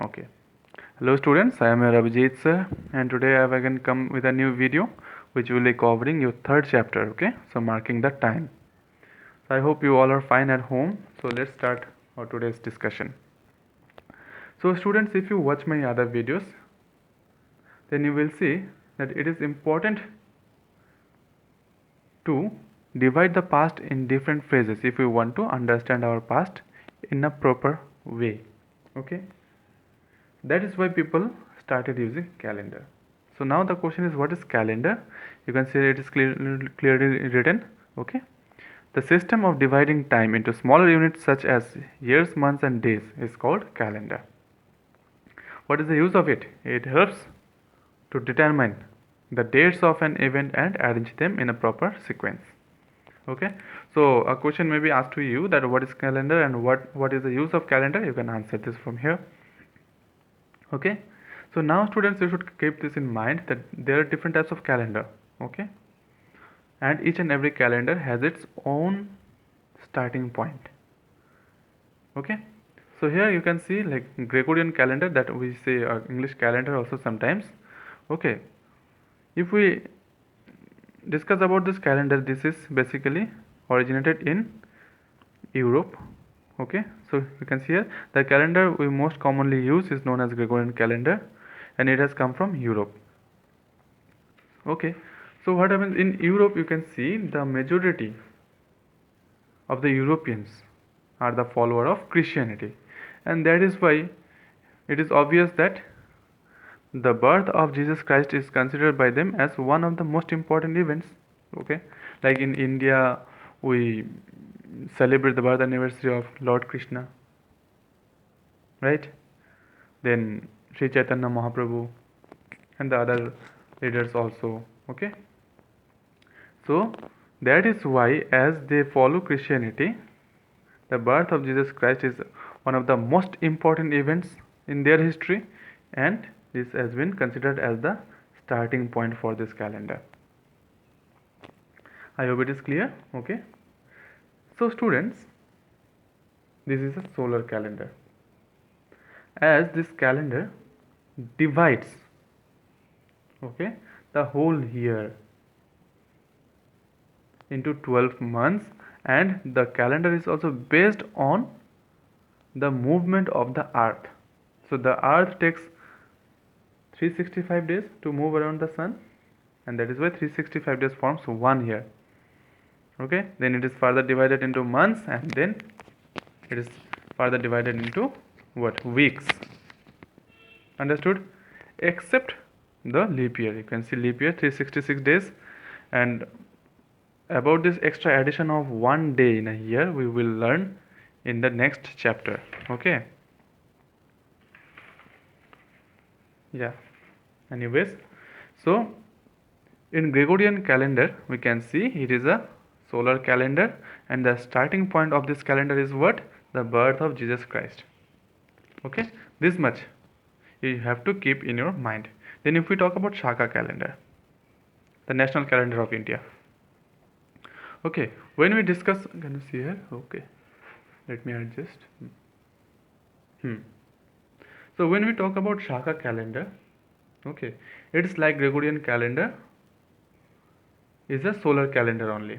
Okay. Hello students, I am your Abhijit sir, and today I have again come with a new video which will be covering your third chapter. Okay, so marking the time. So I hope you all are fine at home. So let's start our today's discussion. So students, if you watch my other videos, then you will see that it is important to divide the past in different phases if we want to understand our past in a proper way. Okay, that is why people started using calendar. So now the question is, what is calendar? You can see it is clearly written. Okay, the system of dividing time into smaller units such as years, months and days is called calendar. What is the use of it? It helps to determine the dates of an event and arrange them in a proper sequence. Okay, so a question may be asked to you that what is calendar and what is the use of calendar. You can answer this from here. Okay, so now students, you should keep this in mind that there are different types of calendar. Okay, and each and every calendar has its own starting point. Okay, so here you can see like Gregorian calendar, that we say English calendar also sometimes. Okay, if we discuss about this calendar, this is basically originated in Europe. Okay, so you can see here the calendar we most commonly use is known as Gregorian calendar, and it has come from Europe. Okay, so what happens in Europe, you can see the majority of the Europeans are the follower of Christianity, and that is why it is obvious that the birth of Jesus Christ is considered by them as one of the most important events. Okay, like in India we celebrate the birth anniversary of Lord Krishna, right? Then Sri Chaitanya Mahaprabhu and the other leaders also. Okay, so that is why, as they follow Christianity, the birth of Jesus Christ is one of the most important events in their history, and this has been considered as the starting point for this calendar. I hope it is clear. Okay, so students, this is a solar calendar. As this calendar divides, okay, the whole year into 12 months, and the calendar is also based on the movement of the earth. So the earth takes 365 days to move around the sun, and that is why 365 days forms 1 year. Okay, then it is further divided into months, and then it is further divided into what, weeks. Understood? Except the leap year. You can see leap year 366 days, and about this extra addition of 1 day in a year we will learn in the next chapter. Okay, yeah, anyways, so in Gregorian calendar we can see it is a solar calendar, and the starting point of this calendar is what, the birth of Jesus Christ. Okay, this much you have to keep in your mind. Then if we talk about Shaka calendar, the national calendar of India. Okay, when we discuss, can you see here? Okay, let me adjust. So when we talk about Shaka calendar, okay, it's like Gregorian calendar is a solar calendar only,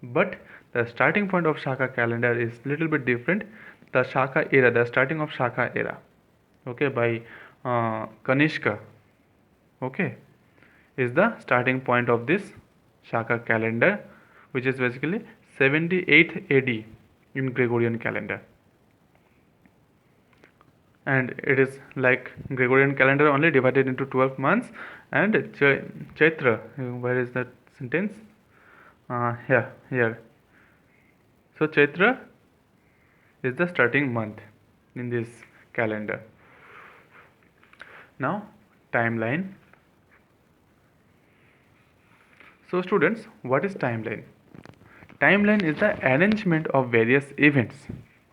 but the starting point of Shaka calendar is little bit different. The Shaka era, the starting of Shaka era, okay, by Kanishka, okay, is the starting point of this Shaka calendar, which is basically 78th AD in Gregorian calendar. And it is like Gregorian calendar only divided into 12 months, and Chaitra, where is that sentence? Yeah, here. So Chaitra is the starting month in this calendar. Now timeline. So students, what is timeline? Timeline is the arrangement of various events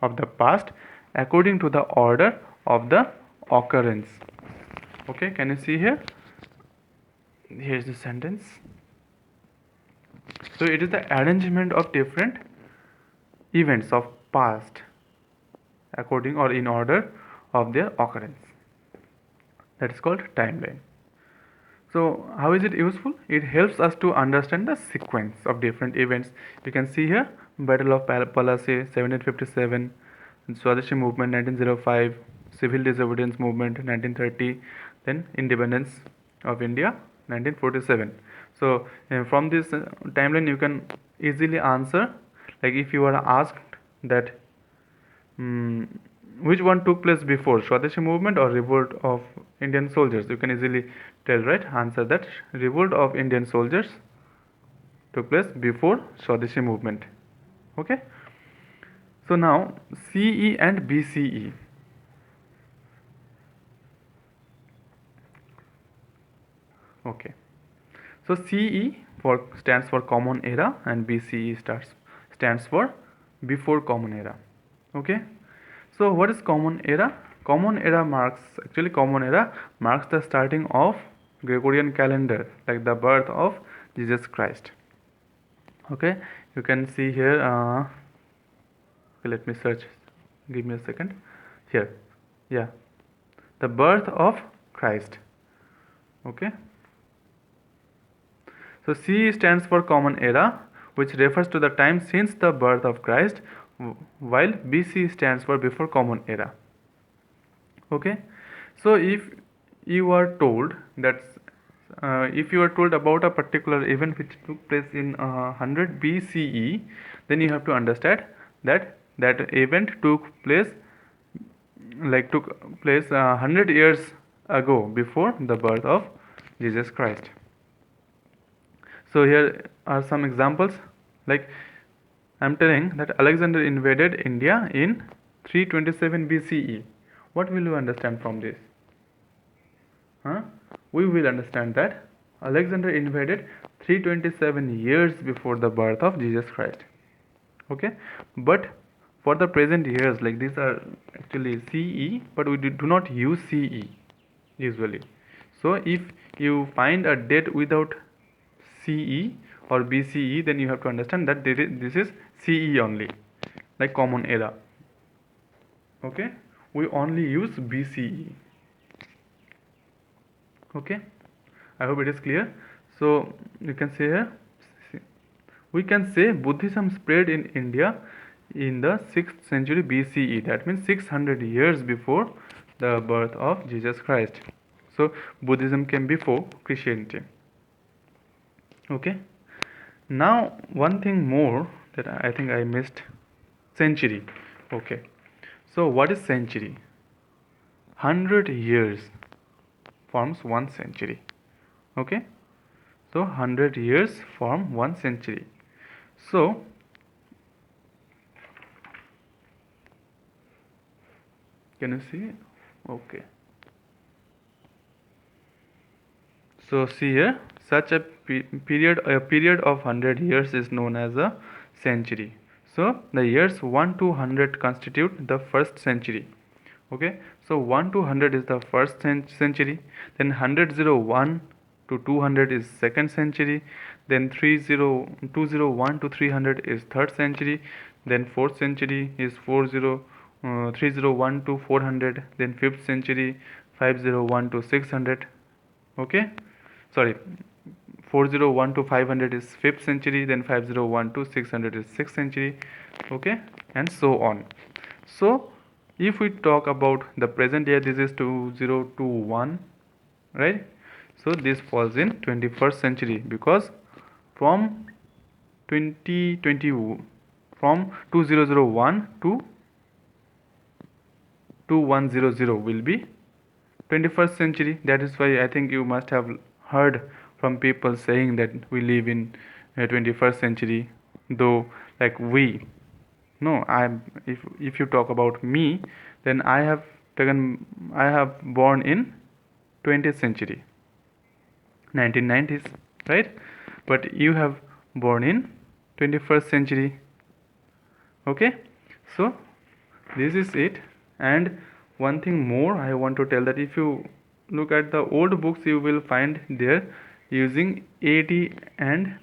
of the past according to the order of the occurrence. Okay, can you see here? Here's the sentence. So it is the arrangement of different events of past according or in order of their occurrence. That is called timeline. So how is it useful? It helps us to understand the sequence of different events. You can see here Battle of Plassey 1757, Swadeshi movement 1905, Civil Disobedience movement 1930, then Independence of India 1947. So from this timeline you can easily answer, like if you are asked that which one took place before, Swadeshi movement or revolt of Indian soldiers, you can easily tell, right? Answer that revolt of Indian soldiers took place before Swadeshi movement. Okay, so now CE and BCE. Okay, so CE stands for common era and BCE stands for before common era. Okay, so what is common era? Common era marks the starting of Gregorian calendar, like the birth of Jesus Christ. Okay, you can see here okay, let me search, give me a second. Here, yeah, the birth of Christ. Okay, so C stands for common era, which refers to the time since the birth of Christ, while BC stands for before common era. Okay, so if you are told that if you are told about a particular event which took place in 100 BCE, then you have to understand that that event took place 100 years ago, before the birth of Jesus Christ. So here are some examples, like I'm telling that Alexander invaded India in 327 BCE. What will you understand from this? We will understand that Alexander invaded 327 years before the birth of Jesus Christ. Okay, but for the present years, like these are actually CE, but we do not use CE usually. So if you find a date without CE or BCE, then you have to understand that this is CE only, like common era. Okay, we only use BCE. Okay, I hope it is clear. So you can say here, we can say Buddhism spread in India in the 6th century BCE. That means 600 years before the birth of Jesus Christ. So Buddhism came before Christianity. Okay, now one thing more that I think I missed, century. Okay, so what is century? 100 years forms 1 century. Okay, so 100 years form 1 century. So can you see? Okay, so see here, such a period of 100 years is known as a century. So the years 1 to 100 constitute the first century. Okay, so 1 to 100 is the first century, then 101 to 200 is second century, then 201 to 300 is third century, then fourth century is 301 to 400, then fifth century 501 to 600. Okay, sorry, 401 to 500 is 5th century, then 501 to 600 is 6th century. Okay, and so on. So if we talk about the present year, this is 2021, right? So this falls in 21st century, because from 2020, from 2001 to 2100 will be 21st century. That is why I think you must have heard from people saying that we live in 21st century, though like we, no, if you talk about me, then I have born in 20th century, 1990s, right? But you have born in 21st century. Okay, so this is it. And one thing more I want to tell, that if you look at the old books, you will find there using AD and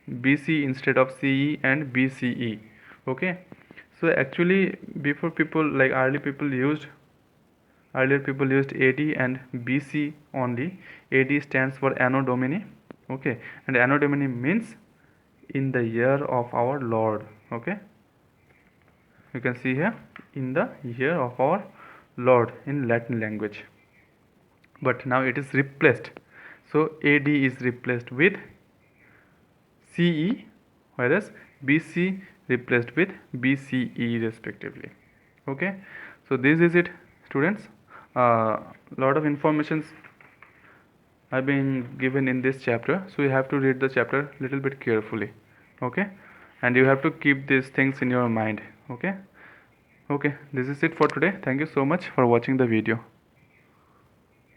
BC instead of CE and BCE. Okay, so actually before people, like early people used Earlier people used AD and BC only. AD stands for Anno Domini. Okay, and Anno Domini means in the year of our Lord. Okay, you can see here, in the year of our Lord in Latin language. But now it is replaced. So AD is replaced with CE, whereas BC replaced with BCE respectively. Okay, so this is it, students. Lot of informations have been given in this chapter, so you have to read the chapter little bit carefully. Okay, and you have to keep these things in your mind. Okay, this is it for today. Thank you so much for watching the video.